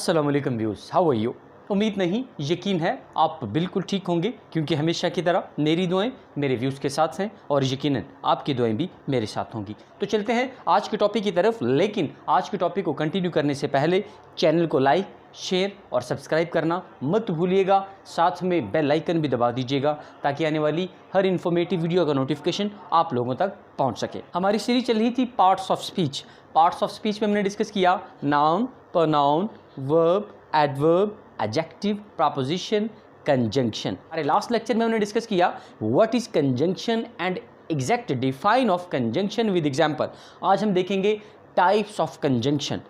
अस्सलाम वालेकुम viewers, how are you. उम्मीद नहीं यकीन है आप बिल्कुल ठीक होंगे, क्योंकि हमेशा की तरह मेरी दुआएं मेरे व्यूज़ के साथ हैं और यकीनन आपकी दुआएं भी मेरे साथ होंगी। तो चलते हैं आज के टॉपिक की तरफ, लेकिन आज के टॉपिक को कंटिन्यू करने से पहले चैनल को लाइक, शेयर और सब्सक्राइब करना मत भूलिएगा। साथ में बेल आइकन भी दबा दीजिएगा ताकि आने वाली हर इन्फॉर्मेटिव वीडियो का नोटिफिकेशन आप लोगों तक पहुंच सके। हमारी सीरीज चल रही थी parts of speech. Parts of speech में हमने डिस्कस किया noun, pronoun, verb, adverb, adjective, preposition, conjunction. हमारे लास्ट लेक्चर में हमने डिस्कस किया what is conjunction and exact define of conjunction with example. आज हम देखेंगे टाइप्स ऑफ कंजंक्शन।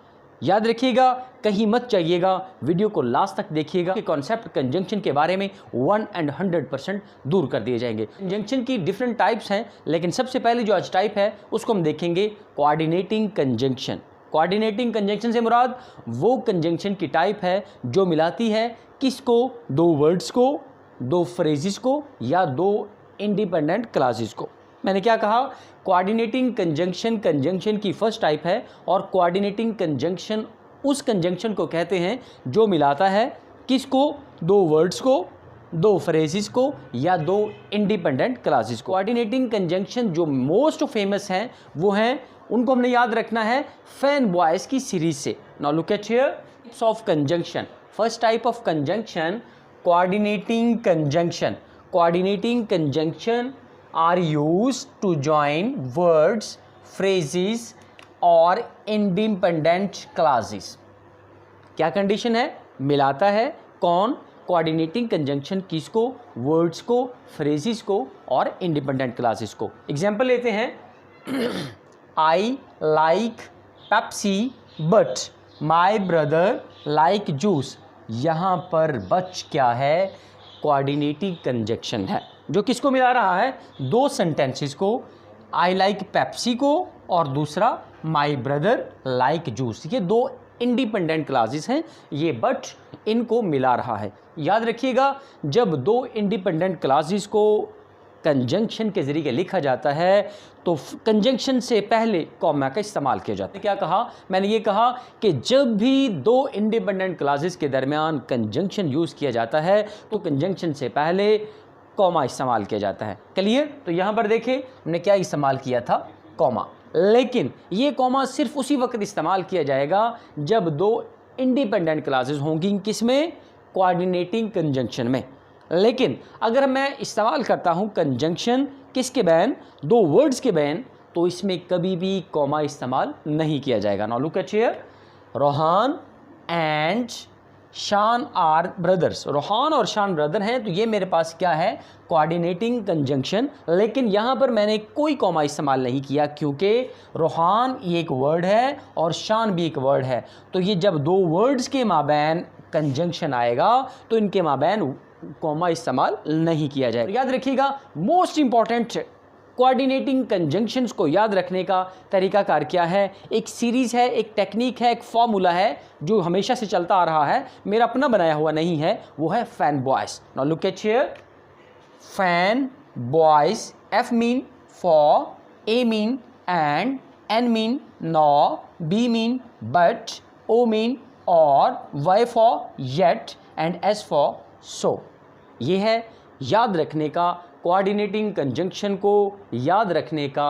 याद रखिएगा, कहीं मत जाइएगा, वीडियो को लास्ट तक देखिएगा कि कॉन्सेप्ट कंजंक्शन के बारे में 100% दूर कर दिए जाएंगे। कंजंक्शन की डिफरेंट टाइप्स हैं, लेकिन सबसे पहले जो आज टाइप है उसको हम देखेंगे कोऑर्डिनेटिंग कंजंक्शन। कोऑर्डिनेटिंग कंजंक्शन से मुराद वो कंजंक्शन की टाइप है जो मिलाती है किसको, दो वर्ड्स को, दो फ्रेजेस को या दो इंडिपेंडेंट क्लासेस को। मैंने क्या कहा, कोऑर्डिनेटिंग कंजंक्शन कंजंक्शन की फर्स्ट टाइप है और कोऑर्डिनेटिंग कंजंक्शन उस कंजंक्शन को कहते हैं जो मिलाता है किसको, दो वर्ड्स को, दो फ्रेजेस को या दो इंडिपेंडेंट क्लासेस को। कोऑर्डिनेटिंग कंजंक्शन जो मोस्ट फेमस हैं वो हैं, उनको हमने याद रखना है फैन बॉयज़ की सीरीज से। Now look at here types of conjunction. First type of conjunction coordinating conjunction. Coordinating conjunction are used to join words, phrases और independent clauses। क्या कंडीशन है, मिलाता है कौन, कोऑर्डिनेटिंग कंजंक्शन किसको, वर्ड्स को, फ्रेजेस को और इंडिपेंडेंट क्लासेस को। एग्जांपल लेते हैं I like Pepsi but my brother like juice. यहाँ पर बच क्या है, कोऑर्डिनेटिंग कंजंक्शन है जो किसको मिला रहा है, दो सेंटेंसेस को, आई लाइक पेप्सी को और दूसरा माई ब्रदर लाइक जूस। ये दो इंडिपेंडेंट क्लासेस हैं, ये बट इनको मिला रहा है। याद रखिएगा, जब दो इंडिपेंडेंट क्लासेस को कंजंक्शन के ज़रिए लिखा जाता है तो कंजंक्शन से पहले कॉमा का इस्तेमाल किया जाता है। क्या कहा मैंने, ये कहा कि जब भी दो इंडिपेंडेंट क्लासेस के दरमियान कंजंक्शन यूज़ किया जाता है तो कंजंक्शन से पहले कॉमा इस्तेमाल किया जाता है। क्लियर। तो यहाँ पर देखिए हमने क्या इस्तेमाल किया था, कॉमा। लेकिन ये कॉमा सिर्फ उसी वक्त इस्तेमाल किया जाएगा जब दो इंडिपेंडेंट क्लासेस होंगी, किसमें, कोऑर्डिनेटिंग कंजंक्शन में। लेकिन अगर मैं इस्तेमाल करता हूँ कंजंक्शन किसके बैन, दो वर्ड्स के बैन, तो इसमें कभी भी कॉमा इस्तेमाल नहीं किया जाएगा। Now look at here, Rohan and शान आर ब्रदर्स। रोहान और शान ब्रदर हैं, तो ये मेरे पास क्या है, कोऑर्डिनेटिंग कंजंक्शन। लेकिन यहाँ पर मैंने कोई कॉमा इस्तेमाल नहीं किया क्योंकि रोहान ये एक वर्ड है और शान भी एक वर्ड है। तो ये जब दो वर्ड्स के माबैन कंजंक्शन आएगा तो इनके माबैन कॉमा इस्तेमाल नहीं किया जाएगा। याद रखिएगा, मोस्ट इंपॉर्टेंट कोऑर्डिनेटिंग कंजंक्शंस को याद रखने का तरीकाकार क्या है, एक सीरीज़ है, एक टेक्निक है, एक फॉर्मूला है जो हमेशा से चलता आ रहा है, मेरा अपना बनाया हुआ नहीं है, वो है fan boys. Now look at here, fan boys, F mean for, A mean and, N mean nor, B mean but, O mean or, Y for yet and S for so. ये है याद रखने का, कोऑर्डिनेटिंग कंजंक्शन को याद रखने का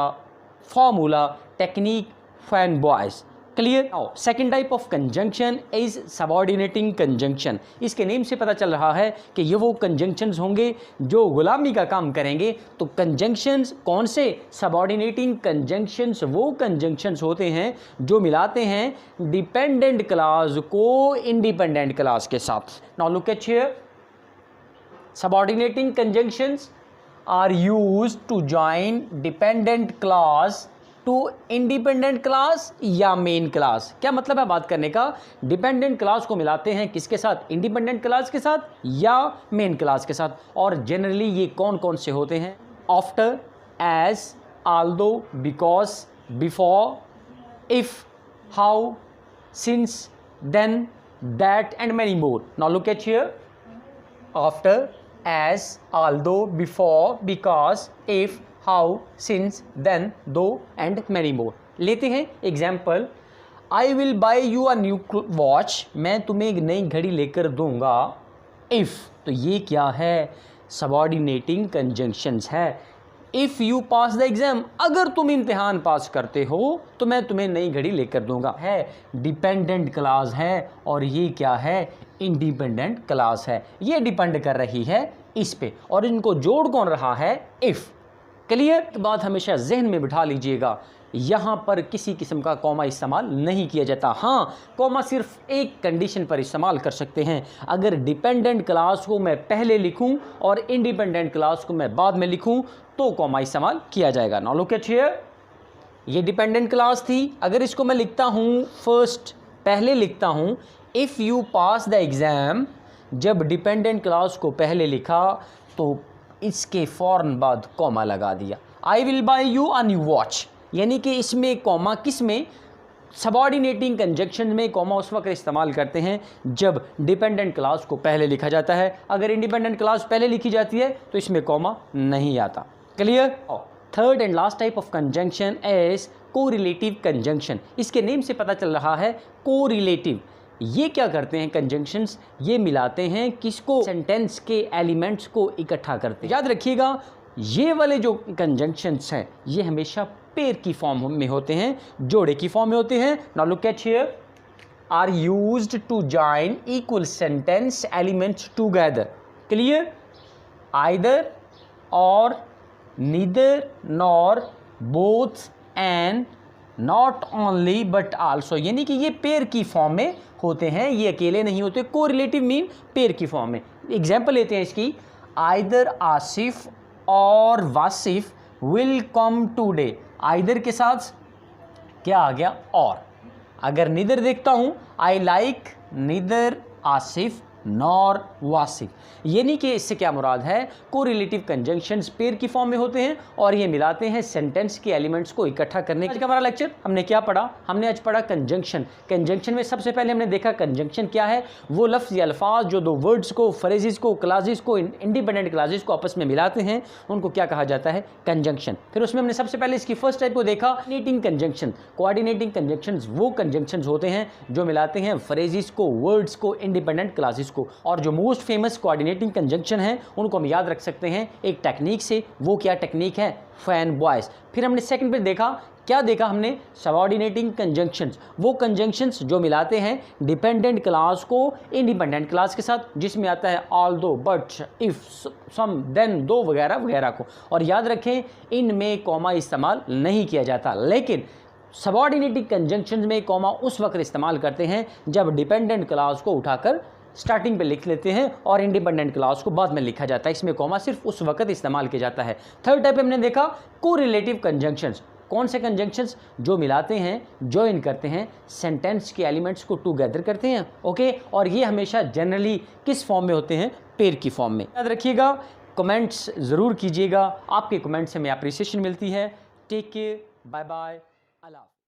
formula, technique, fan boys. Clear. Second type of conjunction is subordinating conjunction. इसके नेम से पता चल रहा है कि ये वो कंजंक्शंस होंगे जो गुलामी का काम करेंगे। तो कंजंक्शंस कौन से, सबऑर्डिनेटिंग कंजंक्शंस वो कंजंक्शंस होते हैं जो मिलाते हैं डिपेंडेंट क्लास को इंडिपेंडेंट क्लास के साथ। Now look at here, subordinating conjunctions are used to join dependent class to independent class या main class। क्या मतलब है बात करने का, डिपेंडेंट क्लास को मिलाते हैं किसके साथ, इंडिपेंडेंट क्लास के साथ या मेन क्लास के साथ। और जनरली ये कौन कौन से होते हैं, after, as, although, because, before, if, how, since, then, that and many more. Now look at here, after, as, although, before, because, if, how, since, then, though and many more। लेते हैं example, I will buy you a new watch, मैं तुम्हें एक नई घड़ी लेकर दूंगा। If, तो ये क्या है, सबऑर्डिनेटिंग कंजंक्शंस है। If you pass the exam, अगर तुम इम्तिहान पास करते हो तो मैं तुम्हें नई घड़ी लेकर दूंगा। है डिपेंडेंट क्लास है और ये क्या है, इंडिपेंडेंट क्लास है। ये डिपेंड कर रही है इस पे, और इनको जोड़ कौन रहा है, इफ़। क्लियर, बात हमेशा जहन में बिठा लीजिएगा, यहाँ पर किसी किस्म का कॉमा इस्तेमाल नहीं किया जाता। हाँ, कॉमा सिर्फ एक कंडीशन पर इस्तेमाल कर सकते हैं, अगर डिपेंडेंट क्लास को मैं पहले लिखूं और इंडिपेंडेंट क्लास को मैं बाद में लिखूं तो कॉमा इस्तेमाल किया जाएगा। नाउ लुक एट हियर, ये डिपेंडेंट क्लास थी, अगर इसको मैं लिखता हूँ फर्स्ट, पहले लिखता हूँ if you pass the exam, जब डिपेंडेंट क्लास को पहले लिखा तो इसके फ़ौरन बाद कॉमा लगा दिया। I will buy you a new watch, यानी कि इसमें कॉमा किस में, सबऑर्डिनेटिंग कंजंक्शन में कॉमा उस वक्त इस्तेमाल करते हैं जब डिपेंडेंट क्लास को पहले लिखा जाता है। अगर इंडिपेंडेंट क्लास पहले लिखी जाती है तो इसमें कॉमा नहीं आता। Clear. Third and last type of conjunction is correlative conjunction. इसके नेम से पता चल रहा है कोरिलेटिव। ये क्या करते हैं कंजंक्शंस, ये मिलाते हैं किसको, सेंटेंस के एलिमेंट्स को इकट्ठा करते हैं। याद रखिएगा, ये वाले जो कंजंक्शंस हैं ये हमेशा पेयर की फॉर्म में होते हैं, जोड़े की फॉर्म में होते हैं। Now look at here, are used to join equal sentence elements together. Clear, either or, neither nor, both and, not only but also, यानी कि ये पेयर की फॉर्म में होते हैं, ये अकेले नहीं होते। कोरिलेटिव मीन पेयर की फॉर्म में। एग्जाम्पल लेते हैं इसकी, आइदर आसिफ और Wasif will come today. Either के साथ क्या आ गया, और। अगर नीदर देखता हूँ, I like neither Asif nor Wasif, यानी कि इससे क्या मुराद है, कोरिलेटिव कंजंक्शंस पेयर की फॉर्म में होते हैं और ये मिलाते हैं सेंटेंस के एलिमेंट्स को इकट्ठा करने। आज का हमारा लेक्चर हमने क्या पढ़ा, हमने आज पढ़ा कंजंक्शन। कंजंक्शन में सबसे पहले हमने देखा कंजंक्शन क्या है, वो लफ्ज़ या अल्फाज जो दो वर्ड्स को, फ्रेजेस को, क्लासेस को, इंडिपेंडेंट क्लासेस को आपस में मिलाते हैं, उनको क्या कहा जाता है, कंजंक्शन। फिर उसमें हमने सबसे पहले इसकी फर्स्ट टाइप को देखा, कोऑर्डिनेटिंग कंजंक्शन। कोऑर्डिनेटिंग कंजंक्शंस वो कंजंक्शंस होते हैं जो मिलाते हैं फ्रेजेस को, वर्ड्स को, इंडिपेंडेंट क्लासेस को। और जो मोस्ट फेमस कोऑर्डिनेटिंग कंजंक्शन है उनको हम याद रख सकते हैं एक टेक्निक से, वो क्या टेक्निक है, फैन बॉयज। फिर हमने सेकंड पे देखा, क्या देखा हमने, सबऑर्डिनेटिंग कंजंक्शंस, वो कंजंक्शंस जो मिलाते हैं डिपेंडेंट क्लास को इंडिपेंडेंट क्लास के साथ, जिसमें आता है ऑल दो, बट, इफ, सम, देन, दो वगैरह वगैरह को। और याद रखें इनमें कॉमा इस्तेमाल नहीं किया जाता, लेकिन सबऑर्डिनेटिंग कंजंक्शंस में कॉमा उस वक्त इस्तेमाल करते हैं जब डिपेंडेंट क्लास को उठाकर स्टार्टिंग पे लिख लेते हैं और इंडिपेंडेंट क्लास को बाद में लिखा जाता है, इसमें कॉमा सिर्फ उस वक्त इस्तेमाल किया जाता है। थर्ड टाइप हमने देखा कोरिलेटिव कंजंक्शंस। कौन से कंजंक्शंस, जो मिलाते हैं, जॉइन करते हैं, सेंटेंस के एलिमेंट्स को टुगेदर करते हैं। ओके, और ये हमेशा जनरली किस फॉर्म में होते हैं, पेयर की फॉर्म में। याद रखिएगा, कमेंट्स ज़रूर कीजिएगा, आपके कमेंट से हमें अप्रिसिएशन मिलती है। टेक केयर, बाय बाय, अल्लाह।